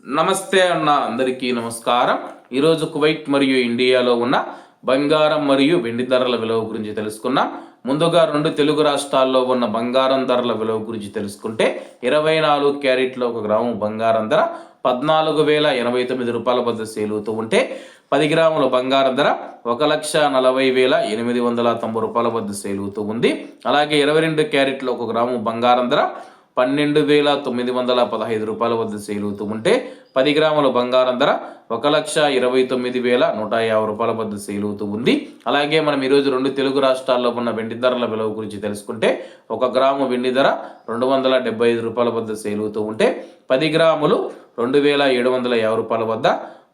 నమస్తే అన్న, అందరికీ నమస్కారం. ఈరోజు కువైట్ మరియు ఇండియాలో ఉన్న బంగారం మరియు వెండి ధరల విలువ గురించి తెలుసుకున్నాం. ముందుగా రెండు తెలుగు రాష్ట్రాల్లో ఉన్న బంగారం ధరల విలువ గురించి తెలుసుకుంటే 24 క్యారెట్లో 1 గ్రాము బంగారం ధర 14,089 రూపాయల వద్ద సేల్ అవుతూ ఉంటే 10 గ్రాముల బంగారం ధర 1,40,890 రూపాయల వద్ద సేల్ అవుతూ ఉంది. అలాగే 22 క్యారెట్లో 1 గ్రాము బంగారం ధర 12,915 రూపాయల వద్ద సేల్ అవుతూ ఉంటే 10 గ్రాముల బంగారం ధర 1,29,150 రూపాయల వద్ద సేల్ అవుతూ ఉంది. అలాగే మనం ఈరోజు రెండు తెలుగు రాష్ట్రాల్లో ఉన్న వెండి ధరల విలువ గురించి తెలుసుకుంటే 1 గ్రాము వెండి ధర 275 రూపాయల వద్ద సేల్ అవుతూ ఉంటే 10 గ్రాములు 2,750 రూపాయల వద్ద,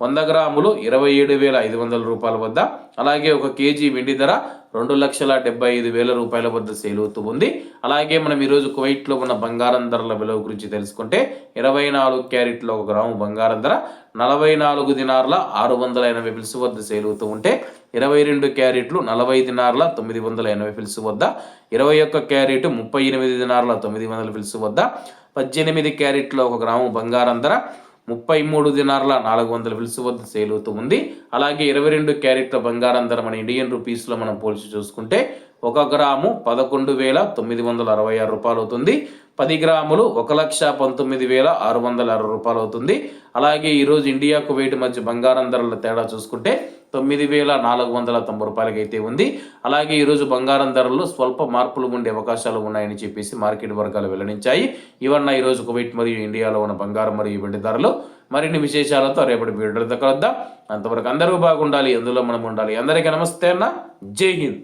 100 గ్రాములు 27,500 రూపాయల వద్ద, అలాగే 1 కేజీ వెండి ధర 2,75,000 రూపాయల వద్ద సేల్ అవుతూ ఉంది. అలాగే మనం ఈరోజు కువైట్లో ఉన్న బంగారం ధరల విలువ గురించి తెలుసుకుంటే 24 క్యారెట్లో 1 గ్రాము బంగారం ధర 44 దినార్ల 680 ఫిల్స్ వద్ద సేల్ అవుతూ ఉంటే 22 క్యారెట్లు 40 దినార్ల 980 ఫిల్స్ వద్ద, 21 క్యారెట్ 38 దినార్ల 900 ఫిల్స్ వద్ద, 18 క్యారెట్లో 1 గ్రాము బంగారం ధర 33 దినార్ల 400 ఫిల్స్ వద్ద సేల్ అవుతూ ఉంది. అలాగే 22 క్యారెట్ల బంగారం ధర మన ఇండియన్ రూపీస్లో మనం పోల్చి చూసుకుంటే 1 గ్రాము 11,966 రూపాయలు అవుతుంది. 10 గ్రాములు 1,19,660 రూపాయలు అవుతుంది. అలాగే ఈరోజు ఇండియా కువైట్ మధ్య బంగారం ధరల తేడా చూసుకుంటే 9,490 రూపాయలకి అయితే ఉంది. అలాగే ఈరోజు బంగారం ధరల్లో స్వల్ప మార్పులు ఉండే అవకాశాలు ఉన్నాయని చెప్పేసి మార్కెట్ వర్గాలు వెల్లడించాయి. ఇవన్న ఈరోజు కువైట్ మరియు ఇండియాలో ఉన్న బంగారం మరియు వెండి ధరలు. మరిన్ని విశేషాలతో రేపటి వీడియో కలుద్దాం. అంతవరకు అందరూ బాగుండాలి, అందులో మనం ఉండాలి. అందరికీ నమస్తే అన్న, జై హింద్.